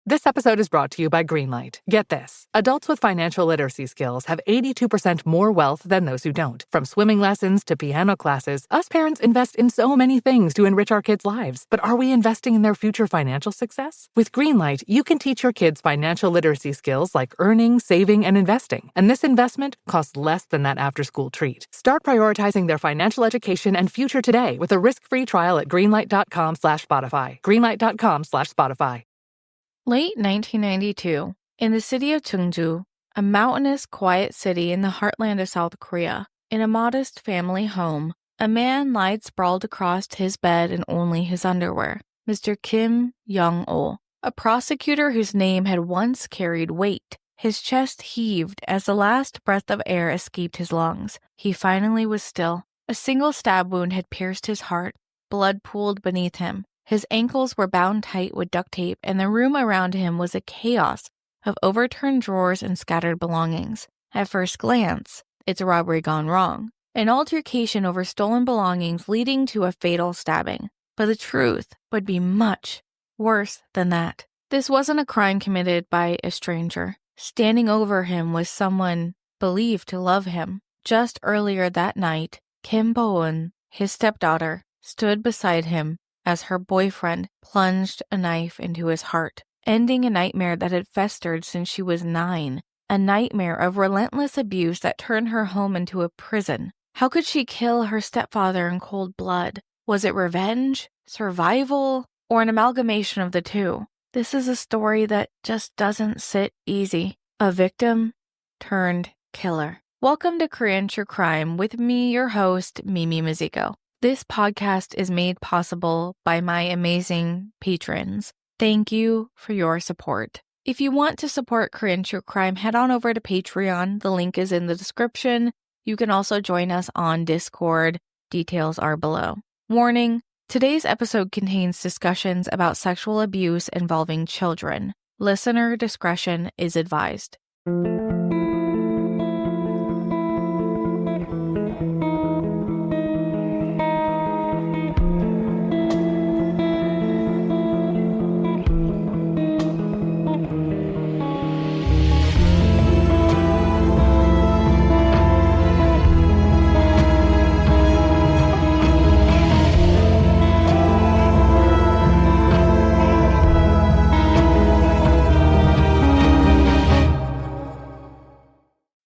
This episode is brought to you by Greenlight. Get this. Adults with financial literacy skills have 82% more wealth than those who don't. From swimming lessons to piano classes, us parents invest in so many things to enrich our kids' lives. But are we investing in their future financial success? With Greenlight, you can teach your kids financial literacy skills like earning, saving, and investing. And this investment costs less than that after-school treat. Start prioritizing their financial education and future today with a risk-free trial at greenlight.com/Spotify. Greenlight.com/Spotify. Late 1992, in the city of Chungju, a mountainous, quiet city in the heartland of South Korea, in a modest family home, a man lied sprawled across his bed in only his underwear, Mr. Kim Young-oh, a prosecutor whose name had once carried weight. His chest heaved as the last breath of air escaped his lungs. He finally was still. A single stab wound had pierced his heart. Blood pooled beneath him. His ankles were bound tight with duct tape, and the room around him was a chaos of overturned drawers and scattered belongings. At first glance, it's a robbery gone wrong. An altercation over stolen belongings leading to a fatal stabbing. But the truth would be much worse than that. This wasn't a crime committed by a stranger. Standing over him was someone believed to love him. Just earlier that night, Kim Bo-eun, his stepdaughter, stood beside him as her boyfriend plunged a knife into his heart, ending a nightmare that had festered since she was 9, a nightmare of relentless abuse that turned her home into a prison. How could she kill her stepfather in cold blood? Was it revenge, survival, or an amalgamation of the two? This is a story that just doesn't sit easy. A victim turned killer. Welcome to Korean True Crime with me, your host, Mimi Mizuko. This podcast is made possible by my amazing patrons. Thank you for your support. If you want to support Korean True Crime, head on over to Patreon. The link is in the description. You can also join us on Discord. Details are below. Warning, today's episode contains discussions about sexual abuse involving children. Listener discretion is advised.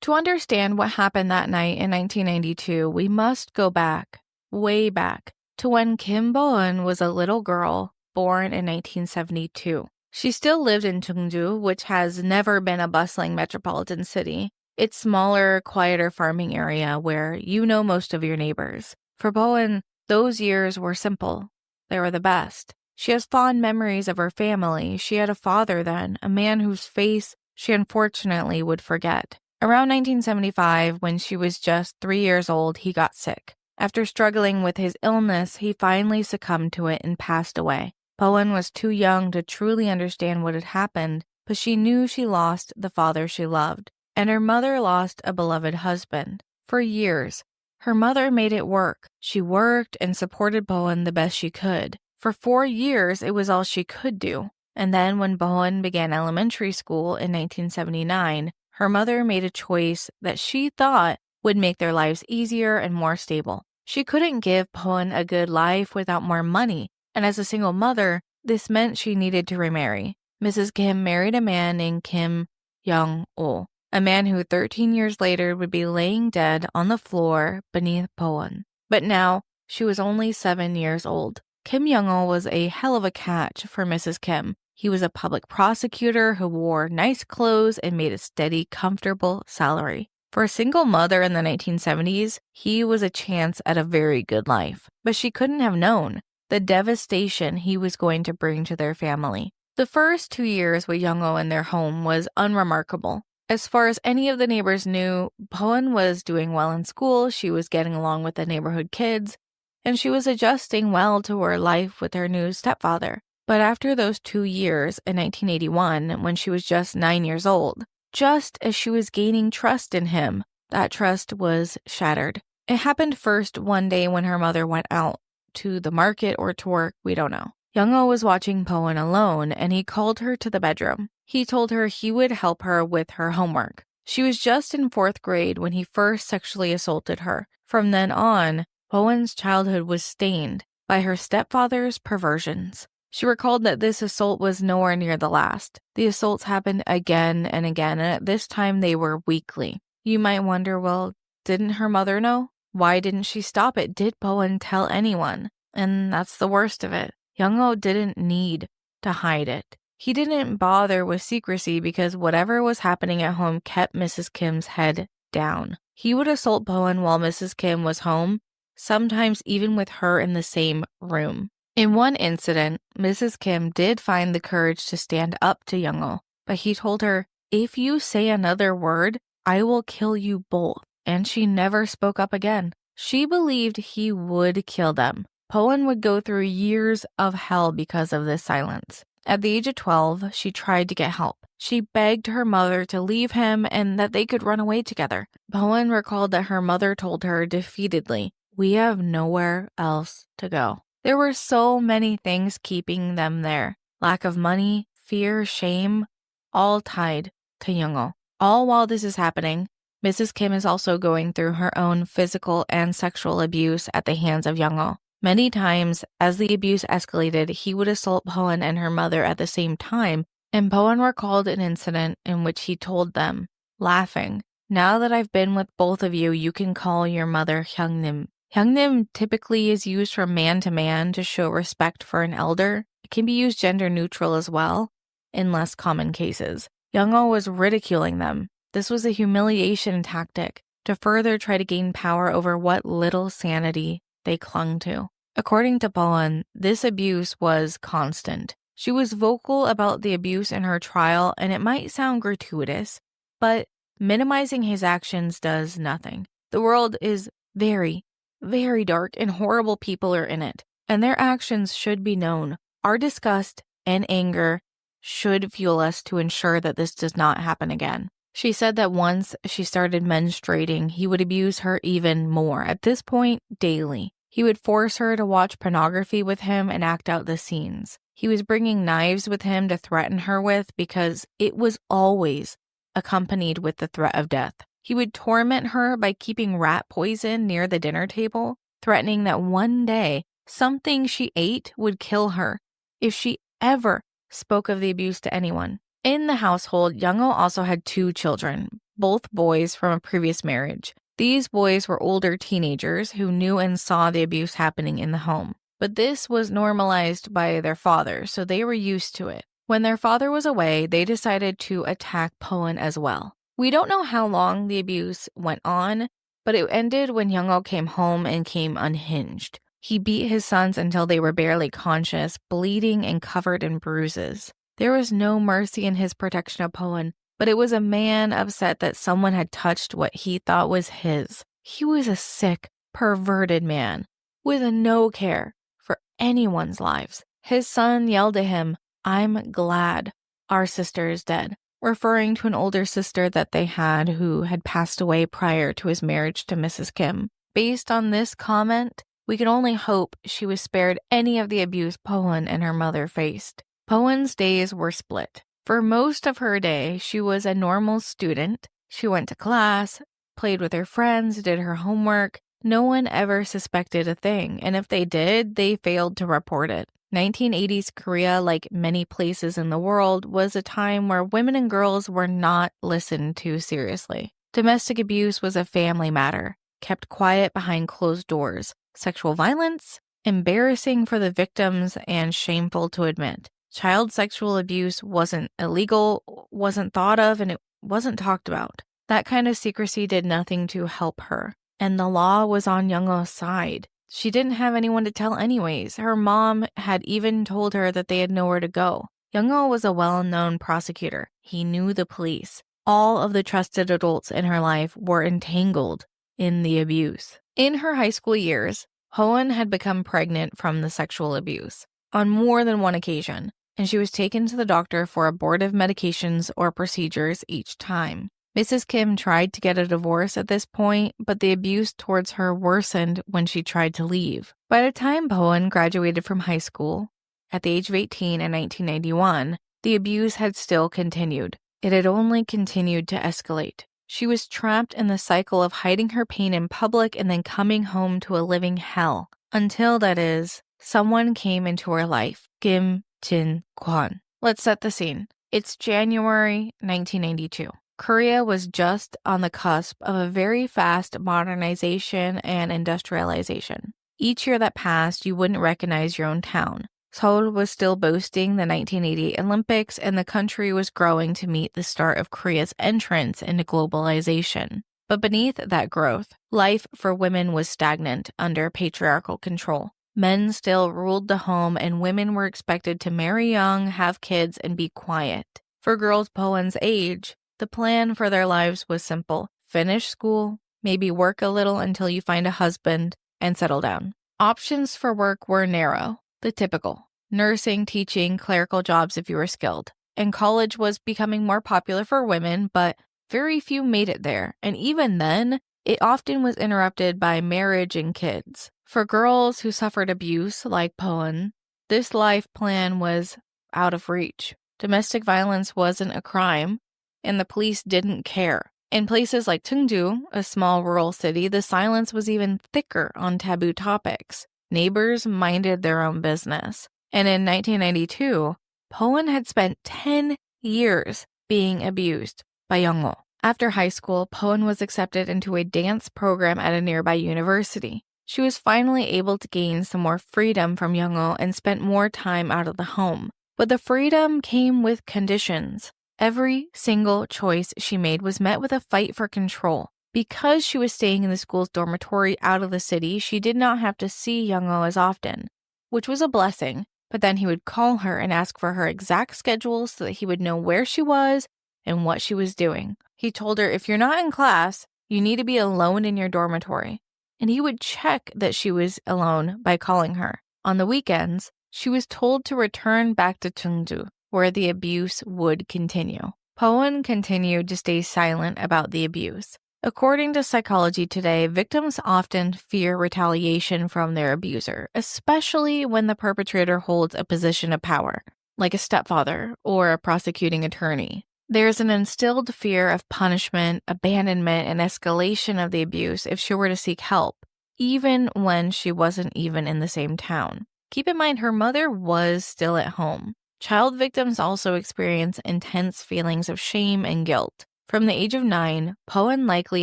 To understand what happened that night in 1992, we must go back, way back, to when Kim Bo-eun was a little girl born in 1972. She still lived in Chungju, which has never been a bustling metropolitan city. It's smaller, quieter farming area where you know most of your neighbors. For Bo-eun, those years were simple. They were the best. She has fond memories of her family. She had a father then, a man whose face she unfortunately would forget. Around 1975, when she was just 3 years old, he got sick. After struggling with his illness, he finally succumbed to it and passed away. Bo-eun was too young to truly understand what had happened, but she knew she lost the father she loved, and her mother lost a beloved husband. For years, her mother made it work. She worked and supported Bo-eun the best she could. For 4 years, it was all she could do. And then when Bo-eun began elementary school in 1979, her mother made a choice that she thought would make their lives easier and more stable. She couldn't give Bo-eun a good life without more money, and as a single mother, this meant she needed to remarry. Mrs. Kim married a man named Kim Young-oh, a man who 13 years later would be laying dead on the floor beneath Bo-eun. But now, she was only 7 years old. Kim Young-oh was a hell of a catch for Mrs. Kim. He was a public prosecutor who wore nice clothes and made a steady, comfortable salary. For a single mother in the 1970s, he was a chance at a very good life. But she couldn't have known the devastation he was going to bring to their family. The first 2 years with Young-oh in their home was unremarkable. As far as any of the neighbors knew, Bo-eun was doing well in school, she was getting along with the neighborhood kids, and she was adjusting well to her life with her new stepfather. But after those 2 years in 1981, when she was just 9 years old, just as she was gaining trust in him, that trust was shattered. It happened first one day when her mother went out to the market or to work, we don't know. Young-oh was watching Bo-eun alone, and he called her to the bedroom. He told her he would help her with her homework. She was just in 4th grade when he first sexually assaulted her. From then on, Bo-eun's childhood was stained by her stepfather's perversions. She recalled that this assault was nowhere near the last. The assaults happened again and again, and at this time they were weekly. You might wonder, well, didn't her mother know? Why didn't she stop it? Did Bo-eun tell anyone? And that's the worst of it. Young-oh didn't need to hide it. He didn't bother with secrecy because whatever was happening at home kept Mrs. Kim's head down. He would assault Bo-eun while Mrs. Kim was home, sometimes even with her in the same room. In one incident, Mrs. Kim did find the courage to stand up to Young-oh, but he told her, "If you say another word, I will kill you both." And she never spoke up again. She believed he would kill them. Bo-eun would go through years of hell because of this silence. At the age of 12, she tried to get help. She begged her mother to leave him and that they could run away together. Bo-eun recalled that her mother told her defeatedly, "We have nowhere else to go." There were so many things keeping them there. Lack of money, fear, shame, all tied to Young-oh. All while this is happening, Mrs. Kim is also going through her own physical and sexual abuse at the hands of Young-oh. Many times, as the abuse escalated, he would assault Bo-eun and her mother at the same time, and Bo-eun recalled an incident in which he told them, laughing, "Now that I've been with both of you, you can call your mother Hyungnim." Hyungnim typically is used from man to man to show respect for an elder. It can be used gender neutral as well, in less common cases. Young-oh was ridiculing them. This was a humiliation tactic to further try to gain power over what little sanity they clung to. According to Bo-eun, this abuse was constant. She was vocal about the abuse in her trial, and it might sound gratuitous, but minimizing his actions does nothing. The world is very, very dark, and horrible people are in it, and their actions should be known. Our disgust and anger should fuel us to ensure that this does not happen again. She said that once she started menstruating, he would abuse her even more, at this point, daily. He would force her to watch pornography with him and act out the scenes. He was bringing knives with him to threaten her with because it was always accompanied with the threat of death. He would torment her by keeping rat poison near the dinner table, threatening that one day something she ate would kill her if she ever spoke of the abuse to anyone. In the household, Young-oh also had 2 children, both boys from a previous marriage. These boys were older teenagers who knew and saw the abuse happening in the home. But this was normalized by their father, so they were used to it. When their father was away, they decided to attack Bo-eun as well. We don't know how long the abuse went on, but it ended when Young-oh came home and came unhinged. He beat his sons until they were barely conscious, bleeding and covered in bruises. There was no mercy in his protection of Bo-eun, but it was a man upset that someone had touched what he thought was his. He was a sick, perverted man with no care for anyone's lives. His son yelled at him, "I'm glad our sister is dead," referring to an older sister that they had who had passed away prior to his marriage to Mrs. Kim. Based on this comment, we can only hope she was spared any of the abuse Bo-eun and her mother faced. Bo-eun's days were split. For most of her day, she was a normal student. She went to class, played with her friends, did her homework. No one ever suspected a thing, and if they did, they failed to report it. 1980s Korea, like many places in the world, was a time where women and girls were not listened to seriously. Domestic abuse was a family matter, kept quiet behind closed doors. Sexual violence, embarrassing for the victims and shameful to admit. Child sexual abuse wasn't illegal, wasn't thought of, and it wasn't talked about. That kind of secrecy did nothing to help her, and the law was on Young-oh's side. She didn't have anyone to tell anyways. Her mom had even told her that they had nowhere to go. Young-oh was a well-known prosecutor. He knew the police. All of the trusted adults in her life were entangled in the abuse. In her high school years, Bo-eun had become pregnant from the sexual abuse on more than one occasion, and she was taken to the doctor for abortive medications or procedures each time. Mrs. Kim tried to get a divorce at this point, but the abuse towards her worsened when she tried to leave. By the time Bo-eun graduated from high school at the age of 18 in 1991, the abuse had still continued. It had only continued to escalate. She was trapped in the cycle of hiding her pain in public and then coming home to a living hell. Until, that is, someone came into her life, Kim Jin-kwon. Let's set the scene. It's January 1992. Korea was just on the cusp of a very fast modernization and industrialization. Each year that passed, you wouldn't recognize your own town. Seoul was still boasting the 1988 Olympics, and the country was growing to meet the start of Korea's entrance into globalization. But beneath that growth, life for women was stagnant under patriarchal control. Men still ruled the home, and women were expected to marry young, have kids, and be quiet. For girls Bo-eun's age, the plan for their lives was simple. Finish school, maybe work a little until you find a husband, and settle down. Options for work were narrow, the typical. Nursing, teaching, clerical jobs if you were skilled. And college was becoming more popular for women, but very few made it there. And even then, it often was interrupted by marriage and kids. For girls who suffered abuse, like Bo-eun, this life plan was out of reach. Domestic violence wasn't a crime, and the police didn't care. In places like Chungju, a small rural city, the silence was even thicker on taboo topics. Neighbors minded their own business. And in 1992, Bo-eun had spent 10 years being abused by Young-oh. After high school, Bo-eun was accepted into a dance program at a nearby university. She was finally able to gain some more freedom from Young-oh and spent more time out of the home. But the freedom came with conditions. Every single choice she made was met with a fight for control. Because she was staying in the school's dormitory out of the city, she did not have to see Young-oh as often, which was a blessing. But then he would call her and ask for her exact schedule so that he would know where she was and what she was doing. He told her, if you're not in class, you need to be alone in your dormitory. And he would check that she was alone by calling her. On the weekends, she was told to return back to Chungju, where the abuse would continue. Bo-eun continued to stay silent about the abuse. According to Psychology Today, victims often fear retaliation from their abuser, especially when the perpetrator holds a position of power, like a stepfather or a prosecuting attorney. There's an instilled fear of punishment, abandonment, and escalation of the abuse if she were to seek help, even when she wasn't even in the same town. Keep in mind, her mother was still at home. Child victims also experience intense feelings of shame and guilt. From the age of 9, Bo-eun likely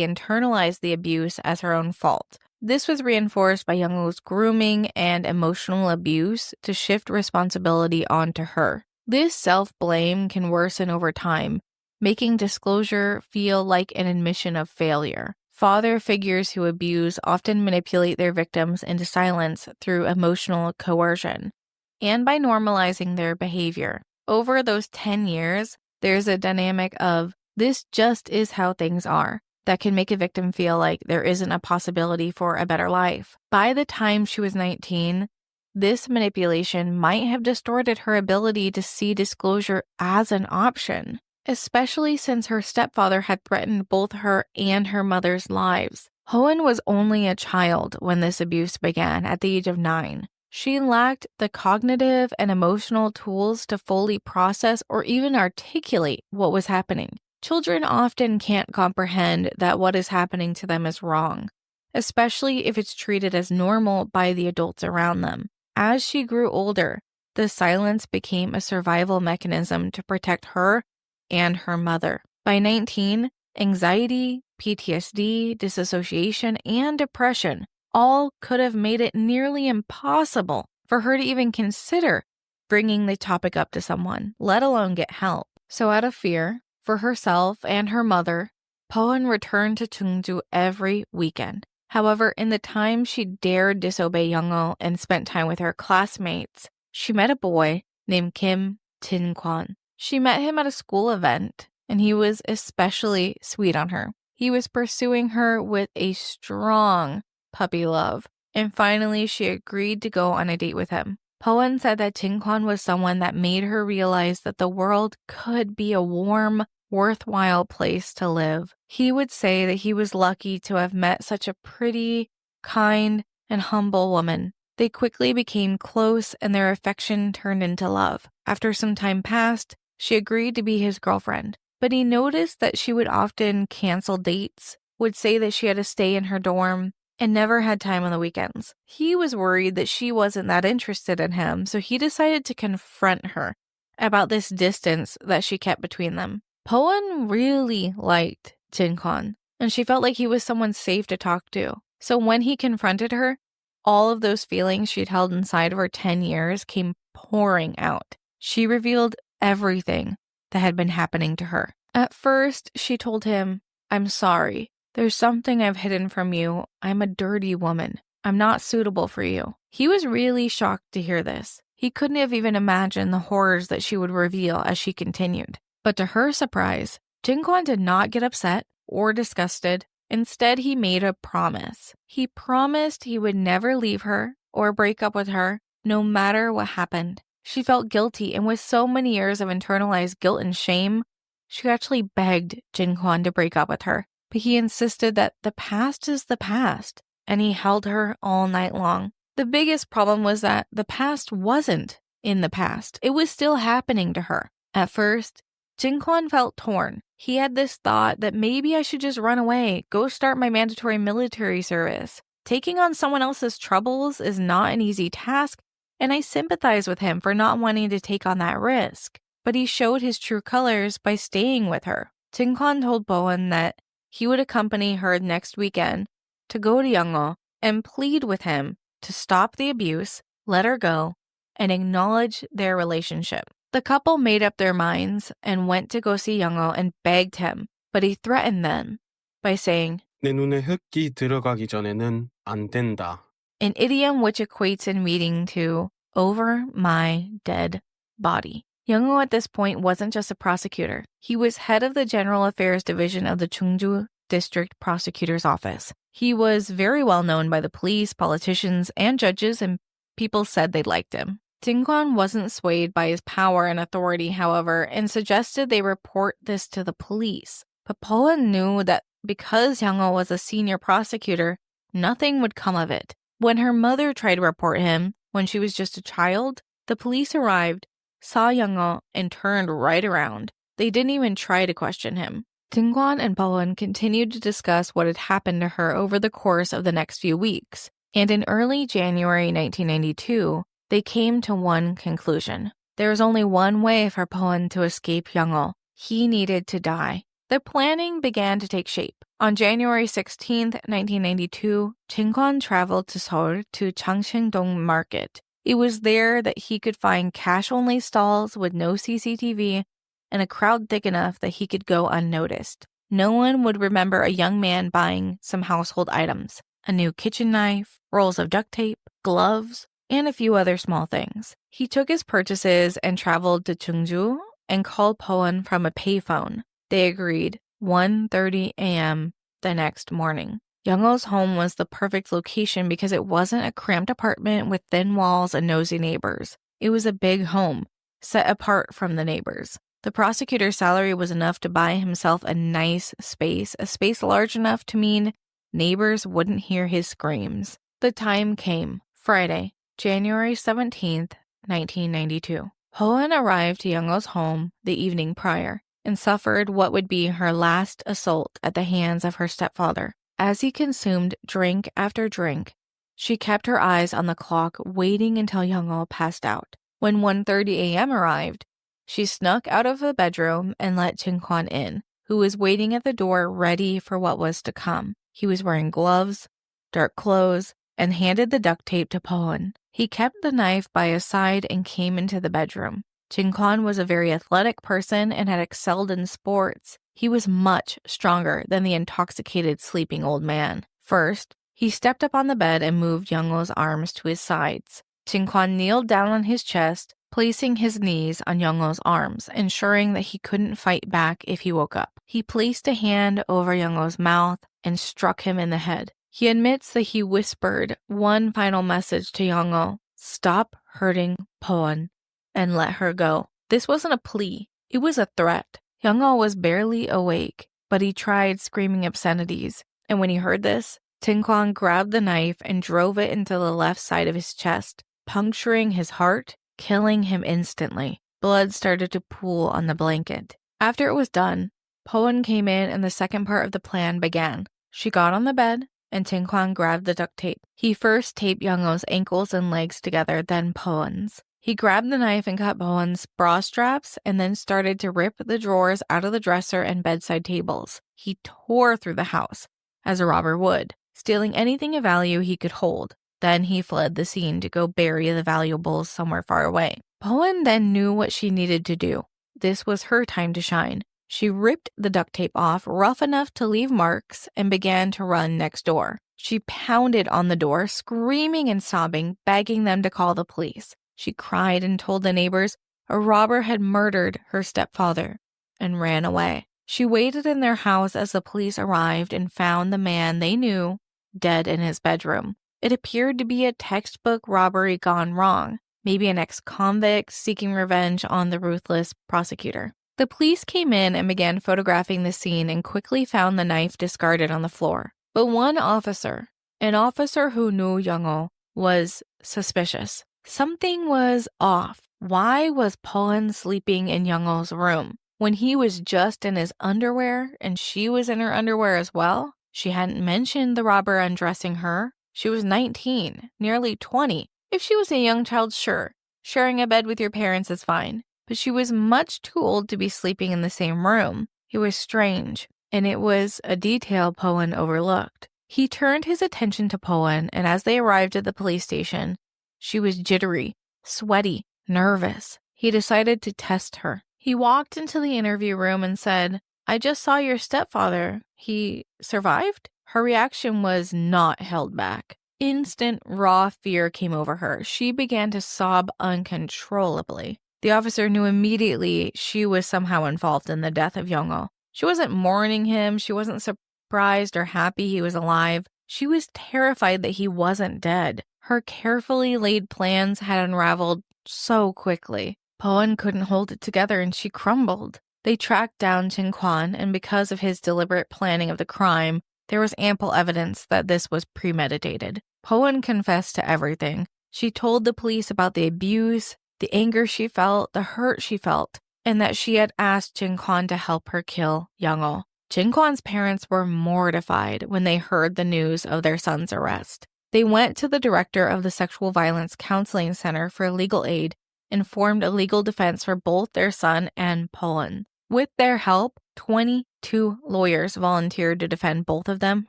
internalized the abuse as her own fault. This was reinforced by Young-oh's grooming and emotional abuse to shift responsibility onto her. This self-blame can worsen over time, making disclosure feel like an admission of failure. Father figures who abuse often manipulate their victims into silence through emotional coercion, and by normalizing their behavior. Over those 10 years, there's a dynamic of this just is how things are that can make a victim feel like there isn't a possibility for a better life. By the time she was 19, this manipulation might have distorted her ability to see disclosure as an option, especially since her stepfather had threatened both her and her mother's lives. Bo-eun was only a child when this abuse began at the age of 9. She lacked the cognitive and emotional tools to fully process or even articulate what was happening. Children often can't comprehend that what is happening to them is wrong, especially if it's treated as normal by the adults around them. As she grew older, the silence became a survival mechanism to protect her and her mother. By 19, anxiety, PTSD, disassociation, and depression all could have made it nearly impossible for her to even consider bringing the topic up to someone, let alone get help. So out of fear for herself and her mother, Bo-eun returned to Chungju every weekend. However, in the time she dared disobey Young-oh and spent time with her classmates, she met a boy named Kim Jin-kwon. She met him at a school event, and he was especially sweet on her. He was pursuing her with a strong puppy love, and finally she agreed to go on a date with him. Bo-eun said that Jin-kwon was someone that made her realize that the world could be a warm, worthwhile place to live. He would say that he was lucky to have met such a pretty, kind, and humble woman. They quickly became close and their affection turned into love. After some time passed, she agreed to be his girlfriend, but he noticed that she would often cancel dates, would say that she had to stay in her dorm, and never had time on the weekends. He was worried that she wasn't that interested in him, so he decided to confront her about this distance that she kept between them. Bo-eun really liked Jin-kwon, and she felt like he was someone safe to talk to. So when he confronted her, all of those feelings she'd held inside of her 10 years came pouring out. She revealed everything that had been happening to her. At first, she told him, "I'm sorry. There's something I've hidden from you. I'm a dirty woman. I'm not suitable for you." He was really shocked to hear this. He couldn't have even imagined the horrors that she would reveal as she continued. But to her surprise, Jin-kwon did not get upset or disgusted. Instead, he made a promise. He promised he would never leave her or break up with her, no matter what happened. She felt guilty, and with so many years of internalized guilt and shame, she actually begged Jin-kwon to break up with her. But he insisted that the past is the past, and he held her all night long. The biggest problem was that the past wasn't in the past. It was still happening to her. At first, Jin-kwon felt torn. He had this thought that maybe I should just run away, go start my mandatory military service. Taking on someone else's troubles is not an easy task, and I sympathize with him for not wanting to take on that risk. But he showed his true colors by staying with her. Jin-kwon told Bo-eun that he would accompany her next weekend to go to Yongo and plead with him to stop the abuse, let her go, and acknowledge their relationship. The couple made up their minds and went to go see Yongo and begged him, but he threatened them by saying, 내 눈에 흙이 들어가기 전에는 안 된다. an idiom which equates in meaning to over my dead body. Yongo at this point wasn't just a prosecutor. He was head of the General Affairs Division of the Chungju District Prosecutor's Office. He was very well known by the police, politicians, and judges, and people said they liked him. Jin-kwon wasn't swayed by his power and authority, however, and suggested they report this to the police. But Bo-eun knew that because Yongo was a senior prosecutor, nothing would come of it. When her mother tried to report him when she was just a child, the police arrived, saw Yongo, and turned right around. They didn't even try to question him. Jin-kwon and Bo-eun continued to discuss what had happened to her over the course of the next few weeks, and in early January 1992, they came to one conclusion. There was only one way for Bo-eun to escape Yongo. He needed to die. The planning began to take shape. On January 16, 1992, Jin-kwon traveled to Seoul to Changsheng-dong Market. It was there that he could find cash-only stalls with no CCTV and a crowd thick enough that he could go unnoticed. No one would remember a young man buying some household items, a new kitchen knife, rolls of duct tape, gloves, and a few other small things. He took his purchases and traveled to Chungju and called Bo-eun from a payphone. They agreed 1:30 a.m. the next morning. Yongo's home was the perfect location because it wasn't a cramped apartment with thin walls and nosy neighbors. It was a big home, set apart from the neighbors. The prosecutor's salary was enough to buy himself a nice space, a space large enough to mean neighbors wouldn't hear his screams. The time came, Friday, January 17th, 1992. Bo-eun arrived to Yongo's home the evening prior and suffered what would be her last assault at the hands of her stepfather. As he consumed drink after drink, she kept her eyes on the clock, waiting until Yongo passed out. When 1:30 a.m. arrived, she snuck out of the bedroom and let Jin-kwon in, who was waiting at the door ready for what was to come. He was wearing gloves, dark clothes, and handed the duct tape to Bo-eun. He kept the knife by his side and came into the bedroom. Jin-kwon was a very athletic person and had excelled in sports. He was much stronger than the intoxicated sleeping old man. First, he stepped up on the bed and moved Yongo's arms to his sides. Jin-kwon kneeled down on his chest, placing his knees on Yongo's arms, ensuring that he couldn't fight back if he woke up. He placed a hand over Yongo's mouth and struck him in the head. He admits that he whispered one final message to Yongo: "Stop hurting Bo-eun and let her go." This wasn't a plea. It was a threat. Yongo was barely awake, but he tried screaming obscenities. And when he heard this, Ting-kwon grabbed the knife and drove it into the left side of his chest, puncturing his heart, killing him instantly. Blood started to pool on the blanket. After it was done, Bo-eun came in and the second part of the plan began. She got on the bed, and Ting-kwon grabbed the duct tape. He first taped Young-ho's ankles and legs together, then Bo-eun's. He grabbed the knife and cut Bo-eun's bra straps and then started to rip the drawers out of the dresser and bedside tables. He tore through the house, as a robber would, stealing anything of value he could hold. Then he fled the scene to go bury the valuables somewhere far away. Bo-eun then knew what she needed to do. This was her time to shine. She ripped the duct tape off rough enough to leave marks and began to run next door. She pounded on the door, screaming and sobbing, begging them to call the police. She cried and told the neighbors a robber had murdered her stepfather and ran away. She waited in their house as the police arrived and found the man they knew dead in his bedroom. It appeared to be a textbook robbery gone wrong, maybe an ex-convict seeking revenge on the ruthless prosecutor. The police came in and began photographing the scene and quickly found the knife discarded on the floor. But one officer, an officer who knew Young-ho, was suspicious. Something was off. Why was Bo-eun sleeping in Young-ho's room when he was just in his underwear and she was in her underwear as well? She hadn't mentioned the robber undressing her. She was 19, nearly 20. If she was a young child, sure, sharing a bed with your parents is fine. But she was much too old to be sleeping in the same room. It was strange, and it was a detail Bo-eun overlooked. He turned his attention to Bo-eun, and as they arrived at the police station, she was jittery, sweaty, nervous. He decided to test her. He walked into the interview room and said, "I just saw your stepfather. He survived?" Her reaction was not held back. Instant raw fear came over her. She began to sob uncontrollably. The officer knew immediately she was somehow involved in the death of Young-ho. She wasn't mourning him. She wasn't surprised or happy he was alive. She was terrified that he wasn't dead. Her carefully laid plans had unraveled so quickly. Bo-eun couldn't hold it together and she crumbled. They tracked down Ting-kwon, and because of his deliberate planning of the crime, there was ample evidence that this was premeditated. Bo-eun confessed to everything. She told the police about the abuse, the anger she felt, the hurt she felt, and that she had asked Ting-kwon to help her kill Young-ho. Ting-kwon's parents were mortified when they heard the news of their son's arrest. They went to the director of the Sexual Violence Counseling Center for legal aid and formed a legal defense for both their son and Bo-eun. With their help, 22 lawyers volunteered to defend both of them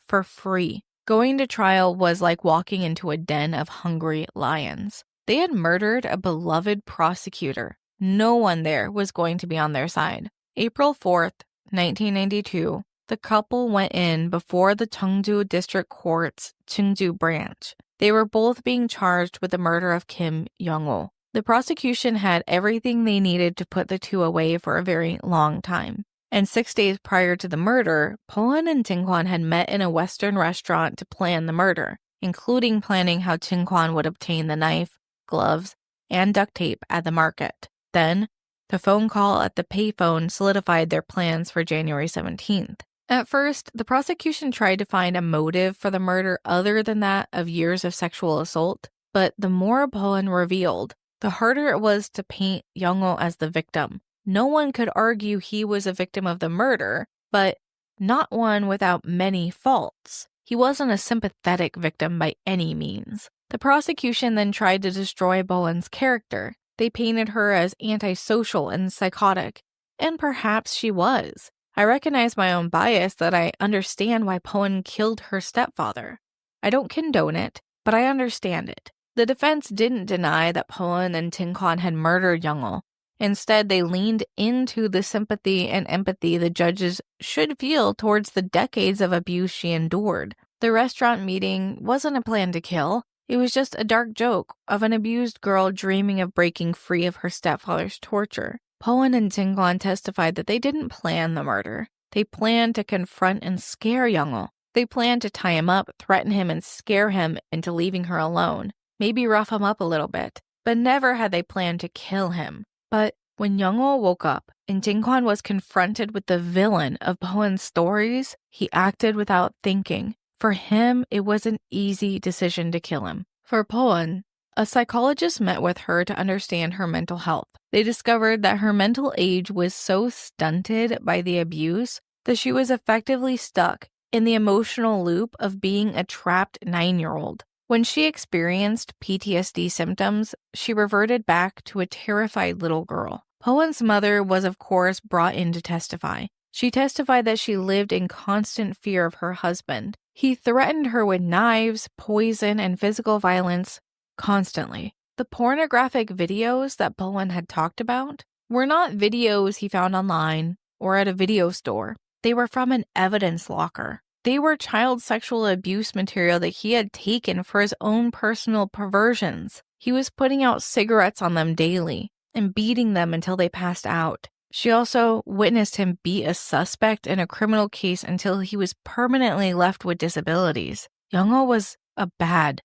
for free. Going to trial was like walking into a den of hungry lions. They had murdered a beloved prosecutor. No one there was going to be on their side. April 4th, 1992, the couple went in before the Chungju District Court's Chungju branch. They were both being charged with the murder of Kim Young-ho. The prosecution had everything they needed to put the two away for a very long time. And 6 days prior to the murder, Bo-eun and Ting-kwon had met in a Western restaurant to plan the murder, including planning how Ting-kwon would obtain the knife, gloves, and duct tape at the market. Then, the phone call at the payphone solidified their plans for January 17th. At first, the prosecution tried to find a motive for the murder other than that of years of sexual assault, but the more Bo-eun revealed, the harder it was to paint Young-ho as the victim. No one could argue he was a victim of the murder, but not one without many faults. He wasn't a sympathetic victim by any means. The prosecution then tried to destroy Bo-eun's character. They painted her as antisocial and psychotic, and perhaps she was. I recognize my own bias that I understand why Bo-eun killed her stepfather. I don't condone it, but I understand it. The defense didn't deny that Bo-eun and Ting-kwon had murdered Young-ho. Instead, they leaned into the sympathy and empathy the judges should feel towards the decades of abuse she endured. The restaurant meeting wasn't a plan to kill. It was just a dark joke of an abused girl dreaming of breaking free of her stepfather's torture. Bo-eun and Ting-kwon testified that they didn't plan the murder. They planned to confront and scare Young-ho. They planned to tie him up, threaten him, and scare him into leaving her alone. Maybe rough him up a little bit. But never had they planned to kill him. But when Young-ho woke up and Ting-kwon was confronted with the villain of Bo-eun's stories, he acted without thinking. For him, it was an easy decision to kill him. For Bo-eun, a psychologist met with her to understand her mental health. They discovered that her mental age was so stunted by the abuse that she was effectively stuck in the emotional loop of being a trapped 9-year-old. When she experienced PTSD symptoms, she reverted back to a terrified little girl. Bo-eun's mother was, of course, brought in to testify. She testified that she lived in constant fear of her husband. He threatened her with knives, poison, and physical violence constantly. The pornographic videos that Bo-eun had talked about were not videos he found online or at a video store. They were from an evidence locker. They were child sexual abuse material that he had taken for his own personal perversions. He was putting out cigarettes on them daily and beating them until they passed out. She also witnessed him beat a suspect in a criminal case until he was permanently left with disabilities. Young-oh was a bad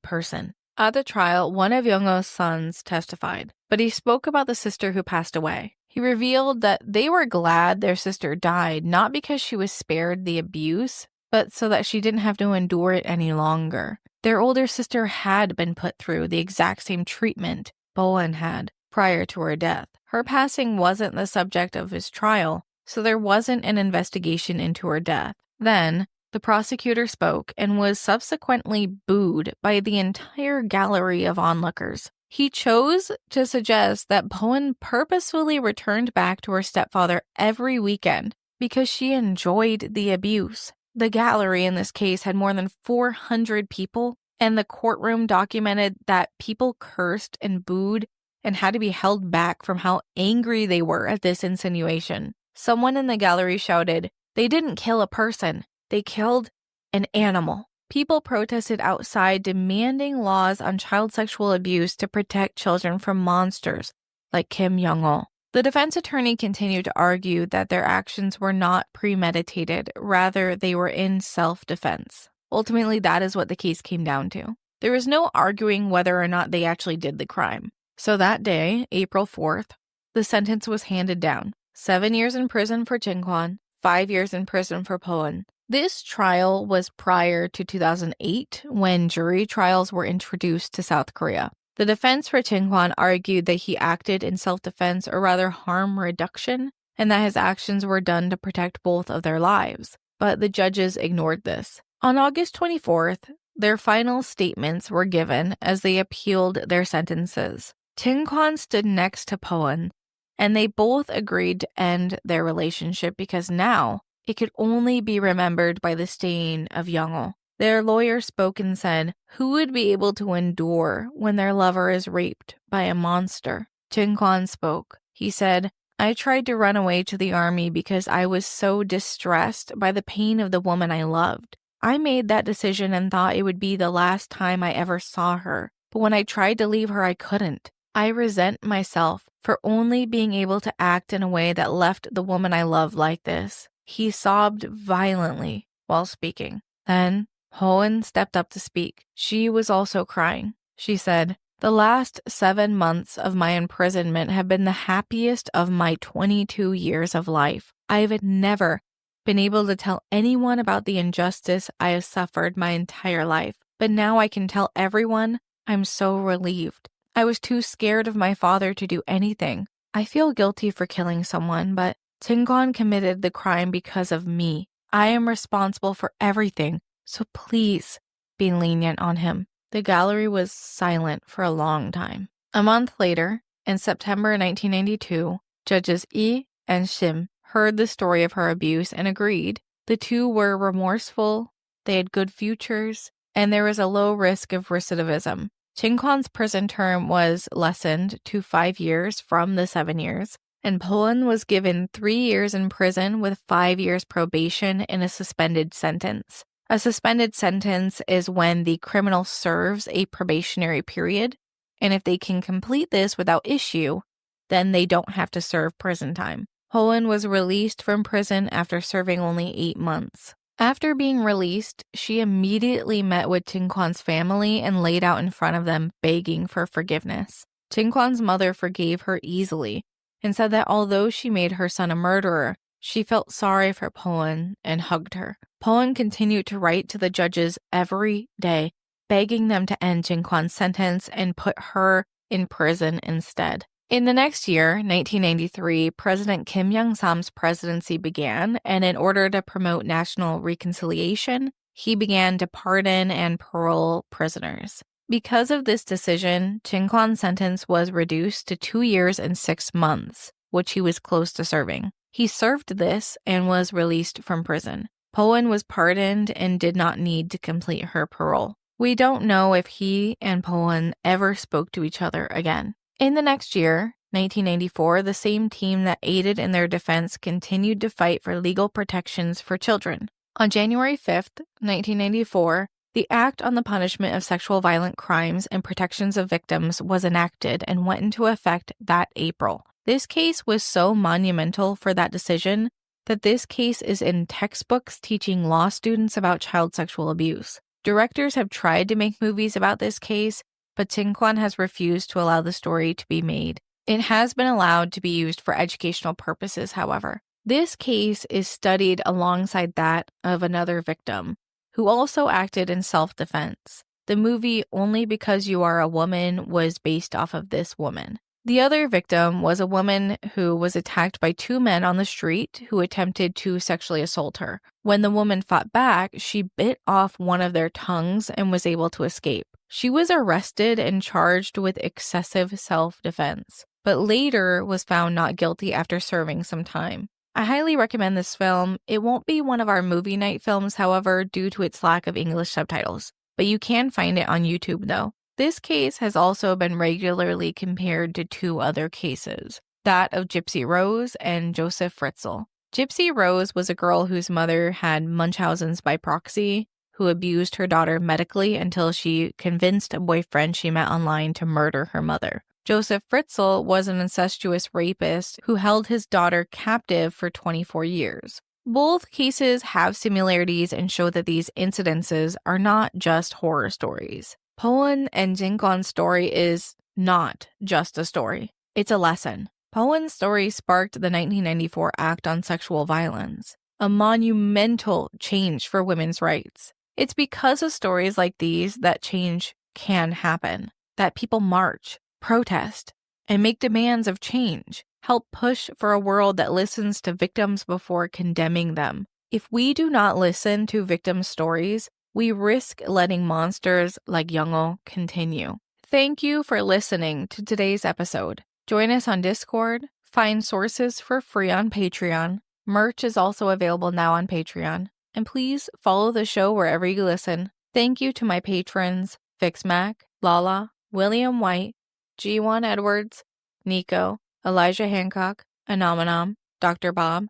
person. At the trial, one of Young-oh's sons testified, but he spoke about the sister who passed away. He revealed that they were glad their sister died, not because she was spared the abuse, but so that she didn't have to endure it any longer. Their older sister had been put through the exact same treatment Bo-eun had prior to her death. Her passing wasn't the subject of his trial, so there wasn't an investigation into her death. Then, the prosecutor spoke and was subsequently booed by the entire gallery of onlookers. He chose to suggest that Bo-eun purposefully returned back to her stepfather every weekend because she enjoyed the abuse. The gallery in this case had more than 400 people, and the courtroom documented that people cursed and booed and had to be held back from how angry they were at this insinuation. Someone in the gallery shouted, "They didn't kill a person, they killed an animal." People protested outside demanding laws on child sexual abuse to protect children from monsters like Kim Young-oh. The defense attorney continued to argue that their actions were not premeditated, rather they were in self-defense. Ultimately, that is what the case came down to. There was no arguing whether or not they actually did the crime. So that day, April 4th, the sentence was handed down. 7 years in prison for Chungju, 5 years in prison for Bo-eun. This trial was prior to 2008, when jury trials were introduced to South Korea. The defense for Chungju argued that he acted in self-defense, or rather harm reduction, and that his actions were done to protect both of their lives. But the judges ignored this. On August 24th, their final statements were given as they appealed their sentences. Chungju stood next to Bo-eun, and they both agreed to end their relationship because now it could only be remembered by the stain of Young-oh. Their lawyer spoke and said, "Who would be able to endure when their lover is raped by a monster?" Chungju spoke. He said, "I tried to run away to the army because I was so distressed by the pain of the woman I loved. I made that decision and thought it would be the last time I ever saw her. But when I tried to leave her, I couldn't. I resent myself for only being able to act in a way that left the woman I love like this." He sobbed violently while speaking. Then, Bo-eun stepped up to speak. She was also crying. She said, "The last 7 months of my imprisonment have been the happiest of my 22 years of life. I have never been able to tell anyone about the injustice I have suffered my entire life. But now I can tell everyone I'm so relieved. I was too scared of my father to do anything. I feel guilty for killing someone, but Chungju committed the crime because of me. I am responsible for everything, so please be lenient on him." The gallery was silent for a long time. A month later, in September 1992, Judges Lee and Shim heard the story of her abuse and agreed. The two were remorseful, they had good futures, and there was a low risk of recidivism. Chungju's prison term was lessened to 5 years from the 7 years, and Bo-eun was given 3 years in prison with 5 years probation and a suspended sentence. A suspended sentence is when the criminal serves a probationary period, and if they can complete this without issue, then they don't have to serve prison time. Bo-eun was released from prison after serving only 8 months. After being released, she immediately met with Chungju's family and laid out in front of them begging for forgiveness. Chungju's mother forgave her easily and said that although she made her son a murderer, she felt sorry for Bo-eun and hugged her. Bo-eun continued to write to the judges every day, begging them to end Jin-kwon's sentence and put her in prison instead. In the next year, 1993, President Kim Young-sam's presidency began, and in order to promote national reconciliation, he began to pardon and parole prisoners. Because of this decision, Jin-kwon's sentence was reduced to 2 years and 6 months, which he was close to serving. He served this and was released from prison. Bo-eun was pardoned and did not need to complete her parole. We don't know if he and Bo-eun ever spoke to each other again. In the next year, 1994, the same team that aided in their defense continued to fight for legal protections for children. On January 5th, 1994, the Act on the Punishment of Sexual Violent Crimes and Protections of Victims was enacted and went into effect that April. This case was so monumental for that decision that this case is in textbooks teaching law students about child sexual abuse. Directors have tried to make movies about this case, but Jin-kwon has refused to allow the story to be made. It has been allowed to be used for educational purposes, however. This case is studied alongside that of another victim, who also acted in self-defense. The movie Only Because You Are a Woman was based off of this woman. The other victim was a woman who was attacked by 2 men on the street who attempted to sexually assault her. When the woman fought back, she bit off one of their tongues and was able to escape. She was arrested and charged with excessive self-defense, but later was found not guilty after serving some time. I highly recommend this film. It won't be one of our movie night films, however, due to its lack of English subtitles, but you can find it on YouTube though. This case has also been regularly compared to 2 other cases, that of Gypsy Rose and Joseph Fritzl. Gypsy Rose was a girl whose mother had Munchausen's by proxy, who abused her daughter medically until she convinced a boyfriend she met online to murder her mother. Joseph Fritzl was an incestuous rapist who held his daughter captive for 24 years. Both cases have similarities and show that these incidences are not just horror stories. Bo-eun and Jin-kwon's story is not just a story. It's a lesson. Bo-eun's story sparked the 1994 Act on Sexual Violence, a monumental change for women's rights. It's because of stories like these that change can happen, that people march, protest, and make demands of change, help push for a world that listens to victims before condemning them. If we do not listen to victims' stories, we risk letting monsters like Young-oh continue. Thank you for listening to today's episode. Join us on Discord, find sources for free on Patreon. Merch is also available now on Patreon. And please follow the show wherever you listen. Thank you to my patrons, FixMac, Lala, William White, G1 Edwards, Nico, Elijah Hancock, Anomanom, Dr. Bob,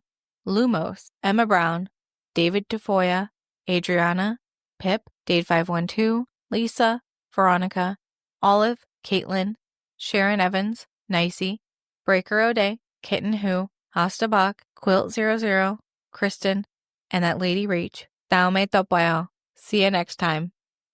Lumos, Emma Brown, David Tafoya, Adriana, Pip, Dade512, Lisa, Veronica, Olive, Caitlin, Sharon Evans, Nicey, Breaker O'Day, Kitten Who, Hasta Bach, Quilt00, Kristen, and that Lady Rach. Tao me topoyo. See you next time.